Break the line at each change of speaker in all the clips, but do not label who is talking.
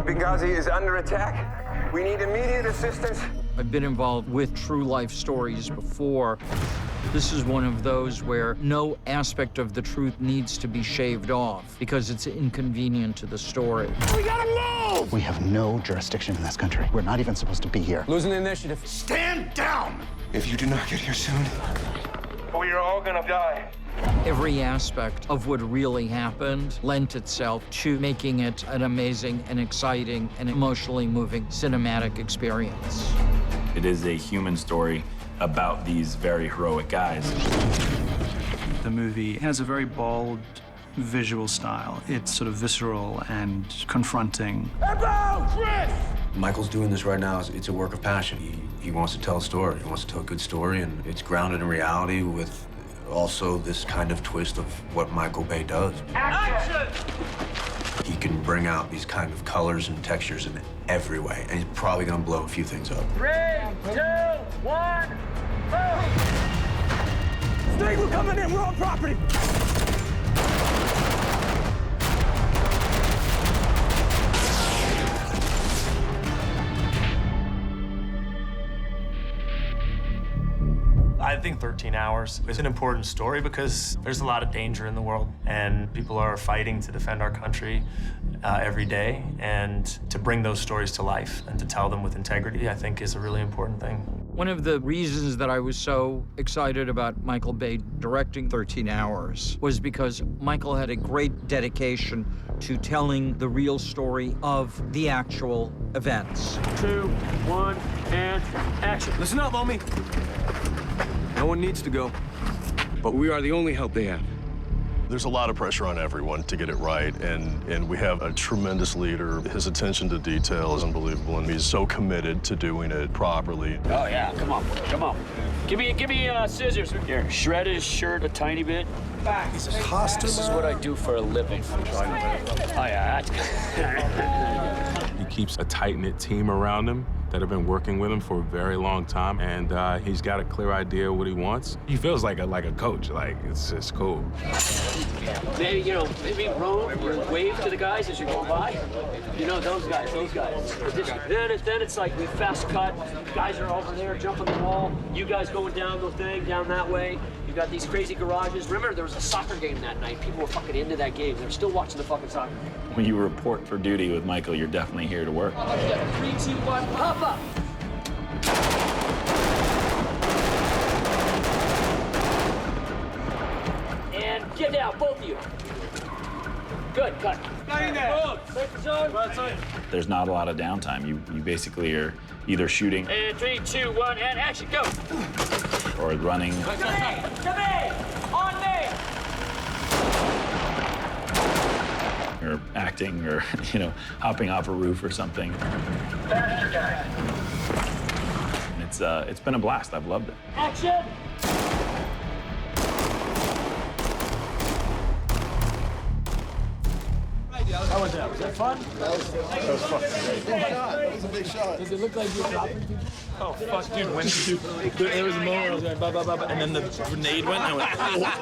Benghazi is under attack. We need immediate assistance.
I've been involved with true life stories before. This is one of those where no aspect of the truth needs to be shaved off because it's inconvenient to the story.
We gotta move!
We have no jurisdiction in this country. We're not even supposed to be here.
Losing the initiative.
Stand down!
If you do not get here soon, we are all gonna die.
Every aspect of what really happened lent itself to making it an amazing and exciting and emotionally moving cinematic experience.
It is a human story about these very heroic guys.
The movie has a very bold visual style. It's sort of visceral and confronting.
Chris!
Michael's doing this right now. It's a work of passion. He wants to tell a story. He wants to tell a good story, and it's grounded in reality with also this kind of twist of what Michael Bay does.
Action!
He can bring out these kind of colors and textures in every way, and he's probably gonna blow a few things up.
3, 2, 1, move! Snake, we're coming in. We're on property.
I think 13 Hours is an important story because there's a lot of danger in the world, and people are fighting to defend our country every day. And to bring those stories to life and to tell them with integrity, I think is a really important thing.
One of the reasons that I was so excited about Michael Bay directing 13 Hours was because Michael had a great dedication to telling the real story of the actual events.
2, 1, and action.
Listen up, homie. No one needs to go, but we are the only help they have.
There's a lot of pressure on everyone to get it right, and we have a tremendous leader. His attention to detail is unbelievable, and he's so committed to doing it properly.
Oh, yeah, come on, come on. Give me scissors. Here, shred his shirt a tiny bit.
This is hostile.
This is what I do for a living. Oh, yeah,
He keeps a tight-knit team around him that have been working with him for a very long time, and he's got a clear idea of what he wants. He feels like a coach. Like, it's just cool.
Maybe, maybe roll, you wave to the guys as you go by. You know, those guys. Then it's like we fast cut. Guys are over there jumping the wall. You guys going down the thing, down that way. You got these crazy garages. Remember, there was a soccer game that night. People were fucking into that game. They were still watching the fucking soccer game.
When you report for duty with Michael, you're definitely here to work.
3, 2, 1, hop up. And get down, both of you. Good, cut.
There's not a lot of downtime. You basically are either shooting
And 3, 2, 1, and action, go.
or running.
Come in, on me.
Or acting, or hopping off a roof or something.
Faster, guys.
And it's been a blast. I've loved it.
Action.
How was that? Was that fun?
That was fun. That was a big shot.
Does it look like you're dropping people?
Oh, fuck, dude, when there was a moment where I was going, blah, blah, blah, and then the grenade went, and I went,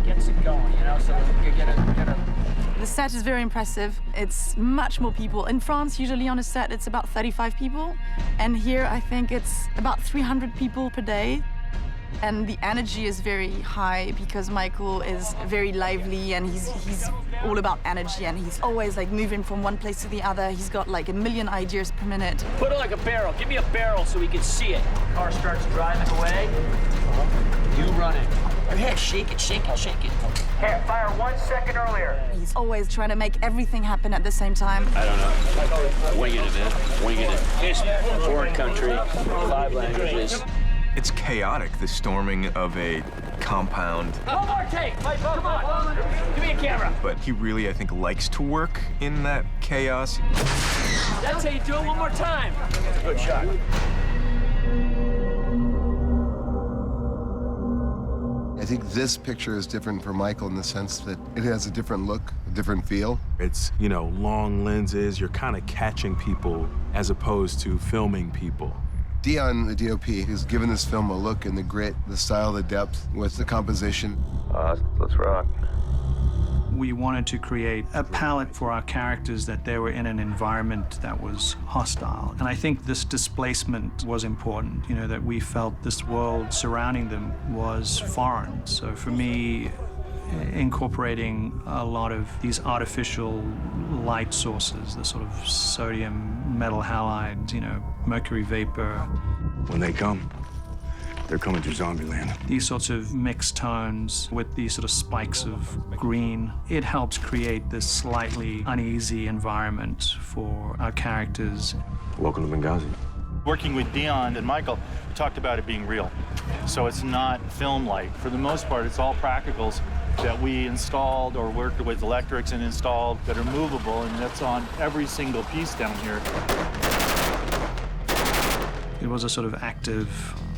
Gets it going, so you get a...
The set is very impressive. It's much more people. In France, usually on a set, it's about 35 people. And here, I think it's about 300 people per day. And the energy is very high because Michael is very lively and he's all about energy and he's always like moving from one place to the other. He's got like a million ideas per minute.
Put it like a barrel. Give me a barrel so we can see it. Car starts driving away. You run it. Here, shake it, shake it, shake it.
Here, fire 1 second earlier.
He's always trying to make everything happen at the same time.
I don't know. Winging it, man. Winging it. It's foreign country, 5 languages.
It's chaotic, the storming of a compound.
One more take. Come on. Give me a camera.
But he really, I think, likes to work in that chaos.
That's how you do it. One more time. Good shot.
I think this picture is different for Michael in the sense that it has a different look, a different feel.
It's, long lenses. You're kind of catching people as opposed to filming people.
Dion, the DOP, has given this film a look and the grit, the style, the depth, with the composition.
Let's rock.
We wanted to create a palette for our characters that they were in an environment that was hostile. And I think this displacement was important, you know, that we felt this world surrounding them was foreign. So for me, incorporating a lot of these artificial light sources, the sort of sodium metal halides, you know, mercury vapor.
When they come, they're coming to Zombieland.
These sorts of mixed tones with these sort of spikes of green, it helps create this slightly uneasy environment for our characters.
Welcome to Benghazi.
Working with Dion and Michael, we talked about it being real. So it's not film-like. For the most part, it's all practicals that we installed or worked with electrics and installed that are movable, and that's on every single piece down here.
It was a sort of active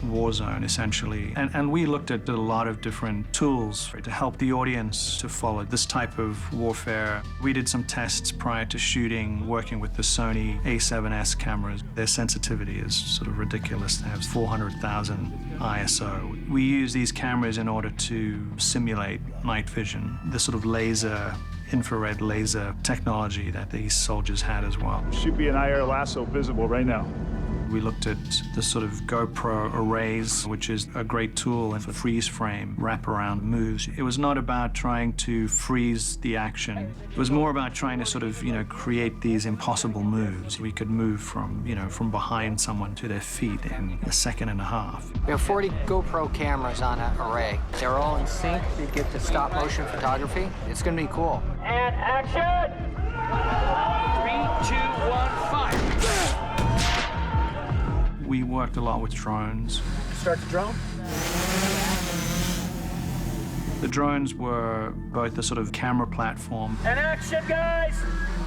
war zone, essentially. And we looked at a lot of different tools to help the audience to follow this type of warfare. We did some tests prior to shooting, working with the Sony A7S cameras. Their sensitivity is sort of ridiculous. They have 400,000 ISO. We use these cameras in order to simulate night vision, the sort of infrared laser technology that these soldiers had as well.
Should be an IR lasso visible right now.
We looked at the sort of GoPro arrays, which is a great tool for freeze frame wraparound moves. It was not about trying to freeze the action. It was more about trying to sort of, you know, create these impossible moves. We could move from, you know, from behind someone to their feet in a second and a half.
We have 40 GoPro cameras on an array. They're all in sync. They get the stop motion photography. It's gonna be cool.
And action!
3, 2, 1, fire!
We worked a lot with drones.
Start the drone.
The drones were both a sort of camera platform,
And action, guys!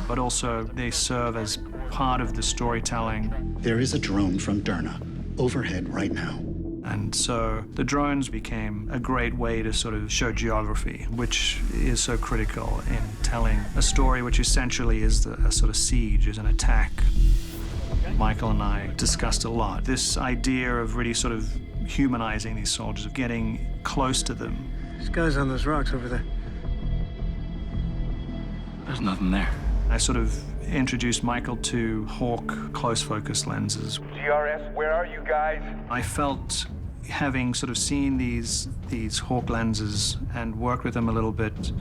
but also they serve as part of the storytelling.
There is a drone from Derna overhead right now.
And so the drones became a great way to sort of show geography, which is so critical in telling a story which essentially is a sort of siege, is an attack. Michael and I discussed a lot this idea of really sort of humanizing these soldiers, of getting close to them.
There's guys on those rocks over there.
There's nothing there.
I sort of introduced Michael to Hawk close focus lenses.
GRS, where are you guys?
I felt, having sort of seen these Hawk lenses and worked with them a little bit,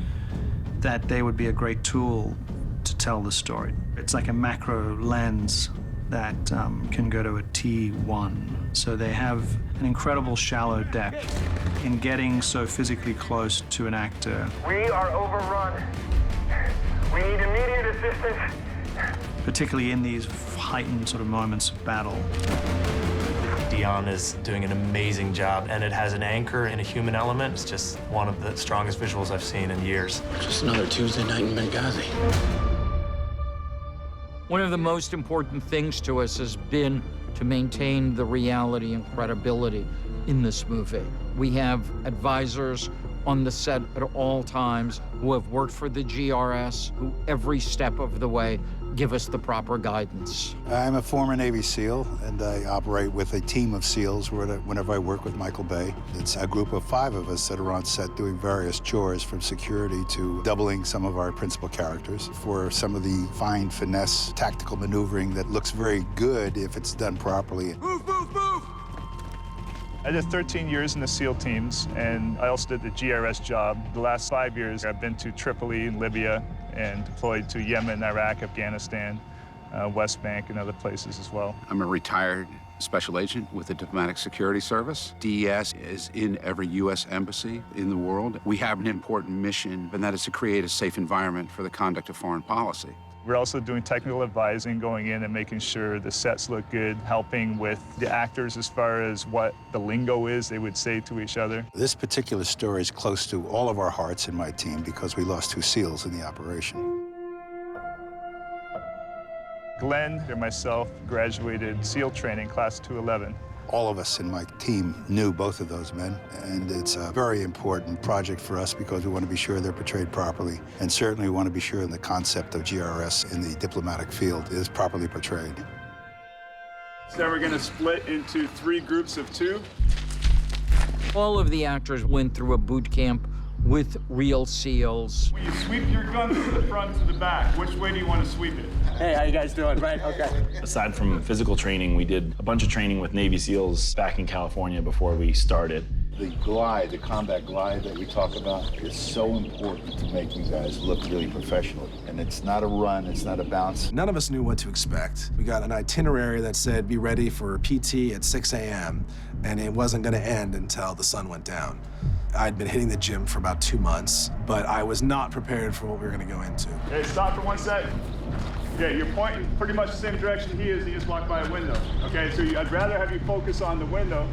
that they would be a great tool to tell the story. It's like a macro lens that can go to a T1. So they have an incredible shallow depth in getting so physically close to an actor.
We are overrun. We need immediate assistance.
Particularly in these heightened sort of moments of battle.
Dion is doing an amazing job, and it has an anchor and a human element. It's just one of the strongest visuals I've seen in years.
Just another Tuesday night in Benghazi.
One of the most important things to us has been to maintain the reality and credibility in this movie. We have advisors on the set at all times who have worked for the GRS, who every step of the way give us the proper guidance.
I'm a former Navy SEAL, and I operate with a team of SEALs whenever I work with Michael Bay. It's a group of 5 of us that are on set doing various chores, from security to doubling some of our principal characters for some of the fine finesse tactical maneuvering that looks very good if it's done properly.
Move, move, move! I did 13 years in the SEAL teams, and I also did the GRS job. The last 5 years, I've been to Tripoli and Libya, and deployed to Yemen, Iraq, Afghanistan, West Bank, and other places as well.
I'm a retired special agent with the Diplomatic Security Service. DES is in every U.S. embassy in the world. We have an important mission, and that is to create a safe environment for the conduct of foreign policy.
We're also doing technical advising, going in and making sure the sets look good, helping with the actors as far as what the lingo is they would say to each other.
This particular story is close to all of our hearts in my team because we lost 2 SEALs in the operation.
Glenn and myself graduated SEAL training, class 211.
All of us in my team knew both of those men, and it's a very important project for us because we want to be sure they're portrayed properly, and certainly we want to be sure the concept of GRS in the diplomatic field is properly portrayed.
So we're going to split into 3 groups of 2.
All of the actors went through a boot camp with real SEALs.
Will you sweep your guns to the front to the back? Which way do you want to sweep it?
Hey, how you guys doing? Right, okay.
Aside from physical training, we did a bunch of training with Navy SEALs back in California before we started.
The glide, the combat glide that we talk about is so important to make you guys look really professional. And it's not a run, it's not a bounce.
None of us knew what to expect. We got an itinerary that said, be ready for PT at 6 a.m., and it wasn't gonna end until the sun went down. I'd been hitting the gym for about 2 months, but I was not prepared for what we were gonna go into.
Hey, stop for 1 sec. Yeah, you're pointing pretty much the same direction he is, and you just walked by a window. Okay, so I'd rather have you focus on the window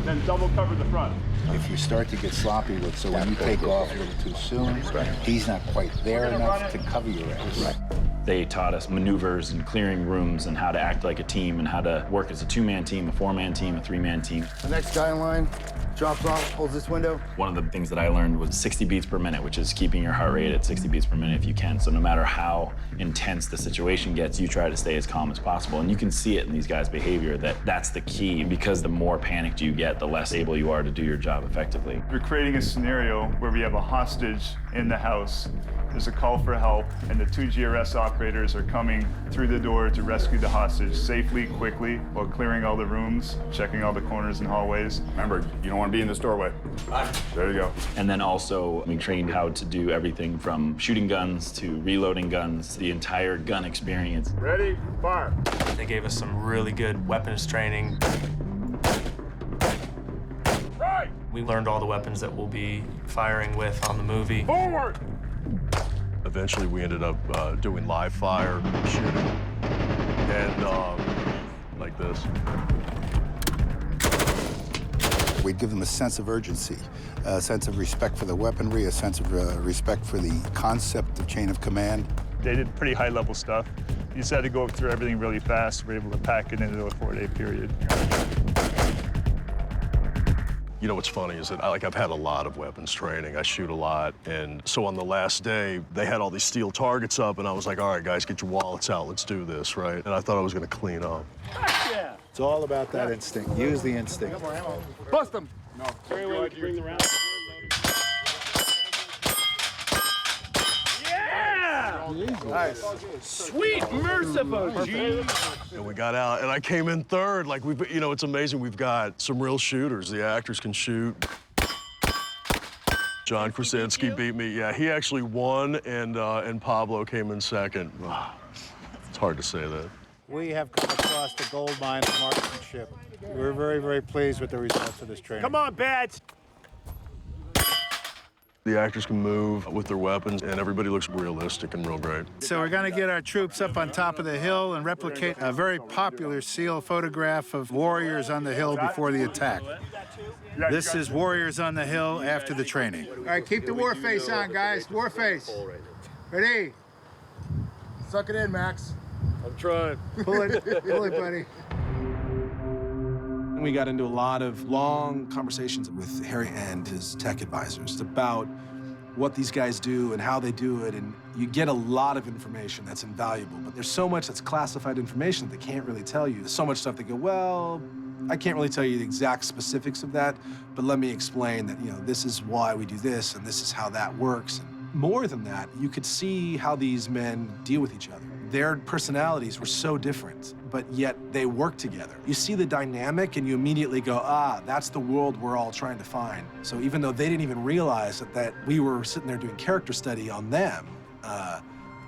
than double cover the front.
If you start to get sloppy with, so when you take off a little too soon, he's not quite there enough to cover your ass.
They taught us maneuvers and clearing rooms and how to act like a team and how to work as a 2-man team, a 4-man team, a 3-man team.
The next guy in line drops off, pulls this window.
One of the things that I learned was 60 beats per minute, which is keeping your heart rate at 60 beats per minute if you can. So no matter how intense the situation gets, you try to stay as calm as possible. And you can see it in these guys' behavior that that's the key, because the more panicked you get, the less able you are to do your job effectively.
We're creating a scenario where we have a hostage in the house. There's a call for help, and the 2 GRS operators are coming through the door to rescue the hostage safely, quickly, while clearing all the rooms, checking all the corners and hallways.
Remember, you don't want to be in this doorway. There you go.
And then also, we trained how to do everything from shooting guns to reloading guns, the entire gun experience.
Ready, fire.
They gave us some really good weapons training.
Right.
We learned all the weapons that we'll be firing with on the movie.
Forward.
Eventually, we ended up doing live fire shooting, and like this.
We'd give them a sense of urgency, a sense of respect for the weaponry, a sense of respect for the concept of chain of command.
They did pretty high-level stuff. You just had to go through everything really fast. We're able to pack it into a 4-day period.
You know what's funny is that I've had a lot of weapons training. I shoot a lot, and so on the last day, they had all these steel targets up, and I was like, all right, guys, get your wallets out. Let's do this, right? And I thought I was going to clean up.
Yeah. It's all about that instinct. Use the instinct.
Bust them.
No. Very well, you bring the round.
Nice. Sweet, merciful, G.
And we got out, and I came in third. Like, it's amazing. We've got some real shooters. The actors can shoot. John Krasinski beat me. Yeah, he actually won, and Pablo came in second. It's hard to say that.
We have come across the gold mine of marksmanship. We're very, very pleased with the results of this training.
Come on, Bats.
The actors can move with their weapons, and everybody looks realistic and real great.
So we're going to get our troops up on top of the hill and replicate a very popular SEAL photograph of warriors on the hill before the attack. This is warriors on the hill after the training. All right, keep the war face on, guys. War face. Ready?
Suck it in, Max.
I'm trying.
Pull it, buddy.
We got into a lot of long conversations with Harry and his tech advisors about what these guys do and how they do it, and you get a lot of information that's invaluable, but there's so much that's classified information that they can't really tell you. There's so much stuff they go, well, I can't really tell you the exact specifics of that, but let me explain that, this is why we do this, and this is how that works. And more than that, you could see how these men deal with each other. Their personalities were so different, but yet they work together. You see the dynamic and you immediately go, that's the world we're all trying to find. So even though they didn't even realize that we were sitting there doing character study on them,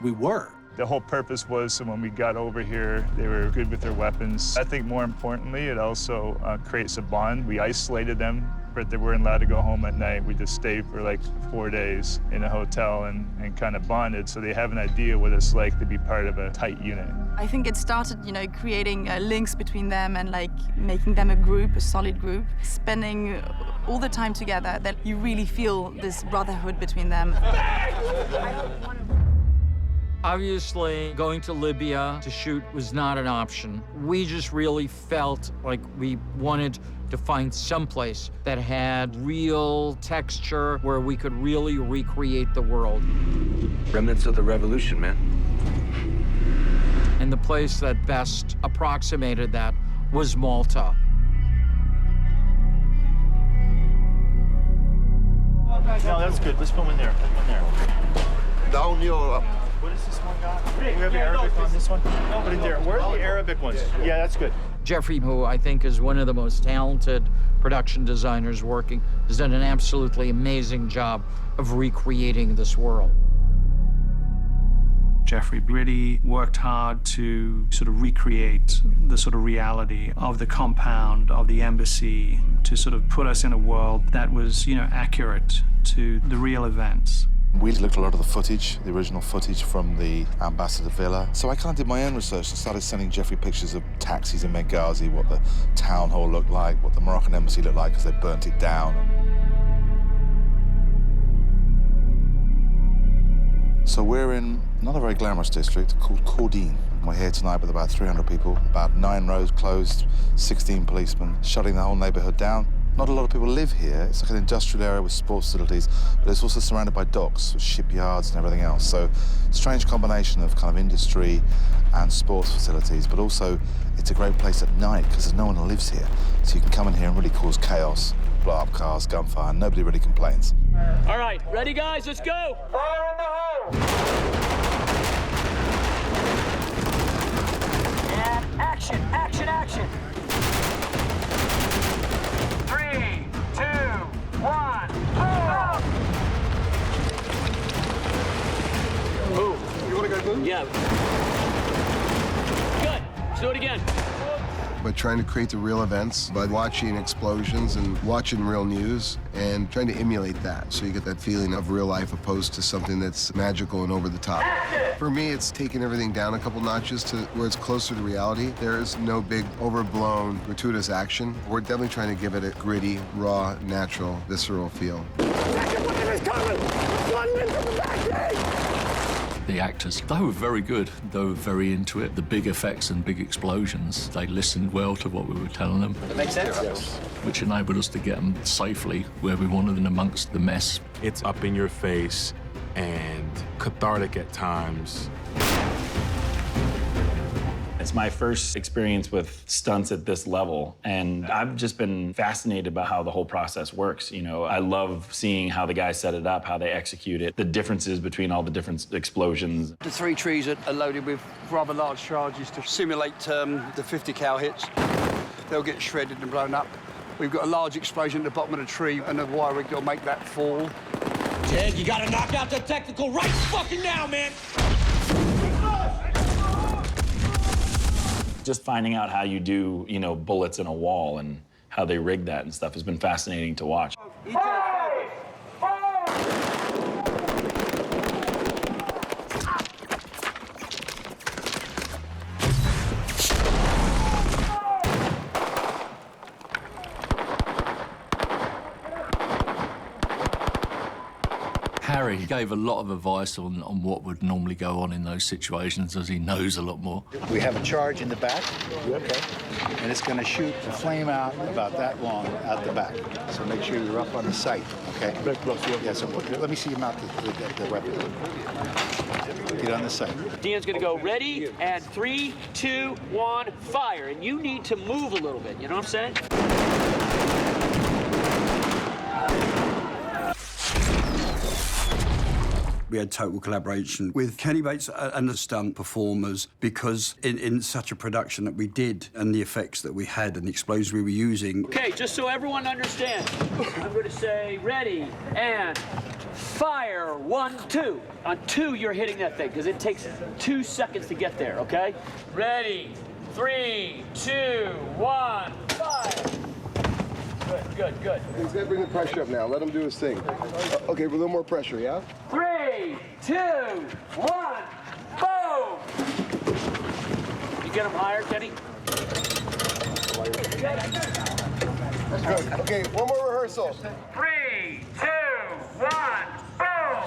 we were.
The whole purpose was so when we got over here, they were good with their weapons. I think more importantly, it also creates a bond. We isolated them, but they weren't allowed to go home at night. We just stayed for like 4 days in a hotel and kind of bonded, so they have an idea what it's like to be part of a tight unit.
I think it started, creating links between them and making them a group, a solid group, spending all the time together that you really feel this brotherhood between them.
Obviously, going to Libya to shoot was not an option. We just really felt like we wanted to find someplace that had real texture where we could really recreate the world.
Remnants of the revolution, man.
And the place that best approximated that was Malta.
No, that's good. Let's put one there. Put one there.
Down your.
What is this one got? Do we have Arabic on this one? Put it there. Where are the Arabic ones? Yeah, that's good.
Jeffrey, who I think is one of the most talented production designers working, has done an absolutely amazing job of recreating this world.
Jeffrey really worked hard to sort of recreate the sort of reality of the compound, of the embassy, to sort of put us in a world that was, you know, accurate to the real events.
We looked at a lot of the footage, the original footage from the Ambassador Villa. So I kind of did my own research and started sending Jeffrey pictures of taxis in Benghazi, what the town hall looked like, what the Moroccan embassy looked like because they burnt it down. So we're in not a very glamorous district called Cordine. We're here tonight with about 300 people, about 9 roads closed, 16 policemen, shutting the whole neighborhood down. Not a lot of people live here. It's like an industrial area with sports facilities, but it's also surrounded by docks, shipyards and everything else. So strange combination of kind of industry and sports facilities, but also it's a great place at night because there's no one who lives here. So you can come in here and really cause chaos, blow up cars, gunfire, and nobody really complains.
All right, ready, guys? Let's go. Fire in the hole. And action, action, action. 3, 2, 1, go!
Move. You want to go move?
Yeah. Good. Let's do it again.
But trying to create the real events by watching explosions and watching real news and trying to emulate that so you get that feeling of real life opposed to something that's magical and over the top. For me, it's taking everything down a couple notches to where it's closer to reality. There's no big overblown gratuitous action. We're definitely trying to give it a gritty, raw, natural, visceral feel.
The actors, they were very good. They were very into it. The big effects and big explosions, they listened well to what we were telling them.
That makes sense.
Which enabled us to get them safely where we wanted them amongst the mess.
It's up in your face and cathartic at times.
It's my first experience with stunts at this level, and I've just been fascinated by how the whole process works. You know, I love seeing how the guys set it up, how they execute it, the differences between all the different explosions.
The 3 trees are loaded with rather large charges to simulate the 50 cal hits. They'll get shredded and blown up. We've got a large explosion at the bottom of the tree, and the wire rig will make that fall.
Ted, you gotta knock out the technical right fucking now, man!
Just finding out how you do, you know, bullets in a wall and how they rig that and stuff has been fascinating to watch.
Harry gave a lot of advice on what would normally go on in those situations, as he knows a lot more.
We have a charge in the back. Okay. And it's going to shoot the flame out about that long out the back. So make sure you're up on the sight, okay? Very close. Yeah, so let me see you mount the weapon. Get on the sight.
Dean's gonna go ready, and 3, 2, 1, fire. And you need to move a little bit, you know what I'm saying?
We had total collaboration with Kenny Bates and the stunt performers because in such a production that we did and the effects that we had and the explosions we were using.
Okay, just so everyone understands, I'm gonna say ready, and fire. 1, 2. On 2, you're hitting that thing, because it takes 2 seconds to get there, okay? Ready, 3, 2, 1, fire. Good, good.
He's gonna bring the pressure up now. Let him do his thing. Okay, a little more pressure, yeah?
3, 2, 1, boom! You get him higher, Kenny?
That's good. Okay, one more rehearsal.
3, 2, 1, boom!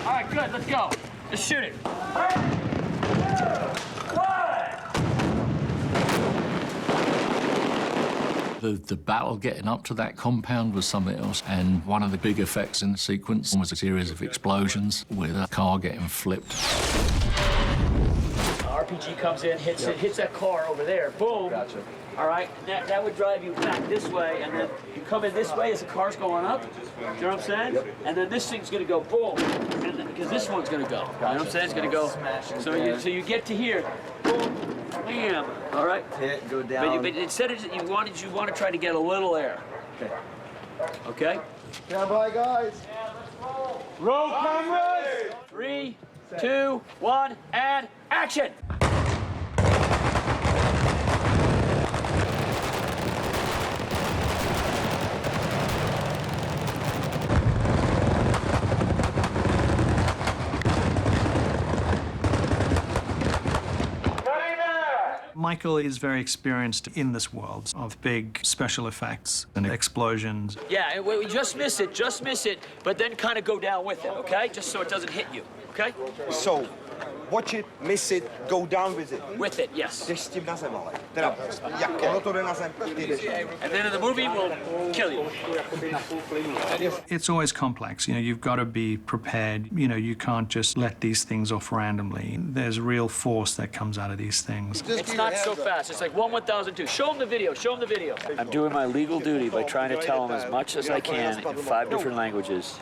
All right, good, let's go. Let's shoot it. 3, 2, 1!
The battle getting up to that compound was something else, and one of the big effects in the sequence was a series of explosions with a car getting flipped.
RPG comes in, hits that car over there, boom. Gotcha. All right, that would drive you back this way, and then you come in this way as the car's going up. You know what I'm saying? Yep. And then this thing's gonna go boom, because this one's gonna go. You know what I'm saying? It's gonna go. So you get to here, boom, bam. All right.
Hit, go down.
But instead of you want to try to get a little air.
Okay.
Okay.
Stand by, guys.
Roll cameras.
3, 2, 1, and action.
Michael is very experienced in this world of big special effects and explosions.
Yeah, we just miss it, but then kind of go down with it, okay? Just so it doesn't hit you, okay?
So, watch it, miss it, go down with it.
With it, yes.
Jdeš s tím na zem, ale. Teda, jak ono to jde na zem, ty jdeš.
And then in the movie, we'll kill you.
It's always complex. You know, you've got to be prepared. You know, you can't just let these things off randomly. There's real force that comes out of these things.
It's not so fast. It's like 1/1002. Show them the video. Show them the video. I'm doing my legal duty by trying to tell them as much as I can in 5 different languages.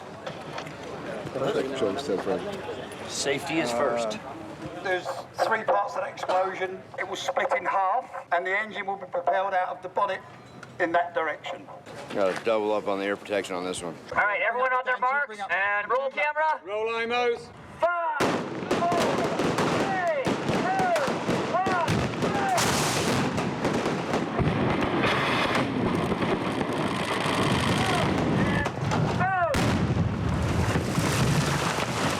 Safety is first.
There's 3 parts of that explosion. It was split in half, and the engine will be propelled out of the bonnet in that direction.
Got to double up on the air protection on this one.
All right, everyone on their marks, and roll camera.
Roll IMOs.
5, 4, 3, 2, 1,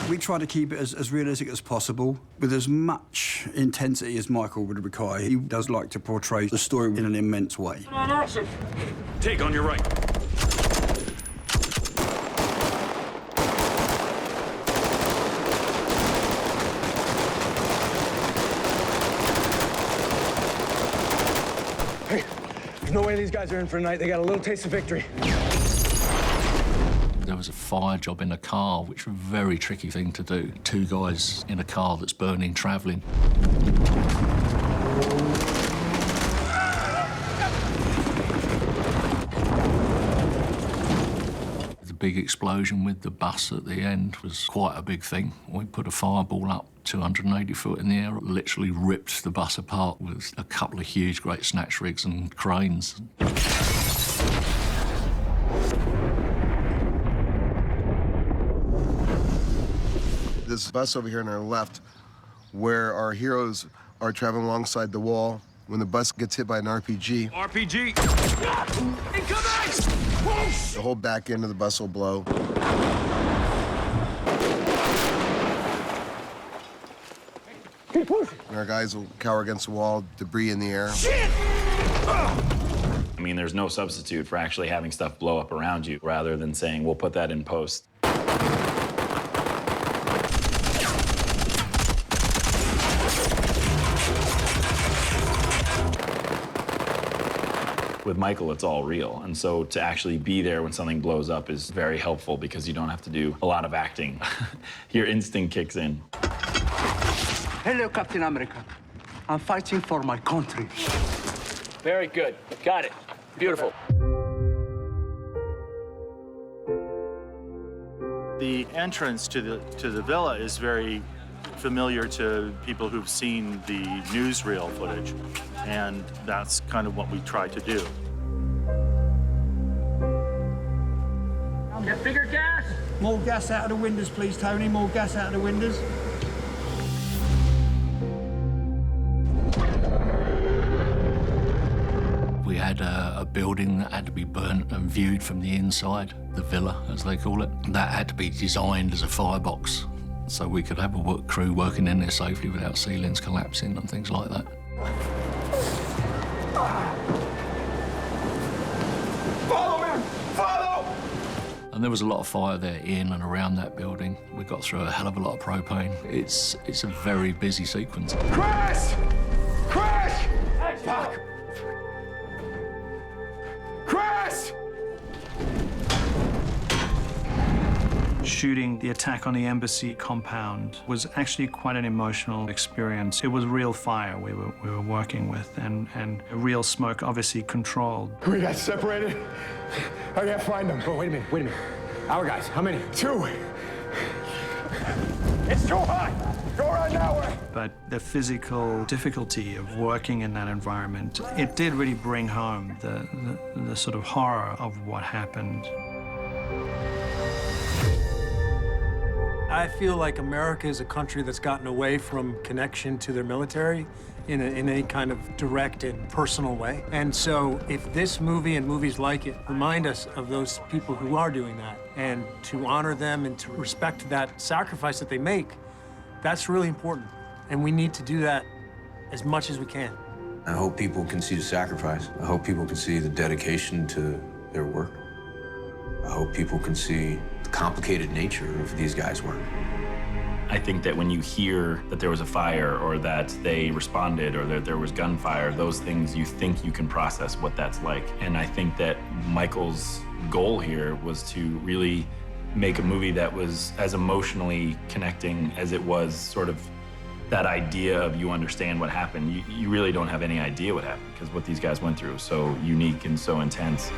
We try to keep it as realistic as possible, with as much intensity as Michael would require. He does like to portray the story in an immense way.
and action.
Take on your right.
Hey, there's no way these guys are in for a night. They got a little taste of victory.
There was a fire job in a car, which was a very tricky thing to do. 2 guys in a car that's burning, travelling. The big explosion with the bus at the end was quite a big thing. We put a fireball up 280 foot in the air, literally ripped the bus apart with a couple of huge great snatch rigs and cranes.
This bus over here on our left, where our heroes are traveling alongside the wall, when the bus gets hit by an RPG.
RPG!
Incoming!
The whole back end of the bus will blow.
Keep pushing.
And our guys will cower against the wall, debris in the air.
Shit!
I mean, there's no substitute for actually having stuff blow up around you, rather than saying, we'll put that in post. With Michael, it's all real. And so to actually be there when something blows up is very helpful because you don't have to do a lot of acting. Your instinct kicks in.
Hello, Captain America. I'm fighting for my country.
Very good. Got it. Beautiful.
The entrance to the villa is very familiar to people who've seen the newsreel footage, and that's kind of what we try to do.
Get bigger gas.
More gas out of the windows, please, Tony. More gas out of the windows.
We had a building that had to be burnt and viewed from the inside, the villa, as they call it. That had to be designed as a firebox, so we could have a work crew working in there safely without ceilings collapsing and things like that.
Follow him! Follow!
And there was a lot of fire there in and around that building. We got through a hell of a lot of propane. It's a very busy sequence.
Crash! Crash! Back! Crash!
Shooting the attack on the embassy compound was actually quite an emotional experience. It was real fire we were working with, and real smoke, obviously controlled.
We got separated. I can't find them. Oh, wait a minute. Our guys, how many? 2. It's too hot. Go right now.
But the physical difficulty of working in that environment, it did really bring home the sort of horror of what happened.
I feel like America is a country that's gotten away from connection to their military in any kind of direct and personal way. And so if this movie and movies like it remind us of those people who are doing that, and to honor them and to respect that sacrifice that they make, that's really important. And we need to do that as much as we can.
I hope people can see the sacrifice. I hope people can see the dedication to their work. I hope people can see the complicated nature of these guys' work.
I think that when you hear that there was a fire or that they responded or that there was gunfire, those things, you think you can process what that's like. And I think that Michael's goal here was to really make a movie that was as emotionally connecting as it was sort of that idea of you understand what happened. You really don't have any idea what happened because what these guys went through was so unique and so intense.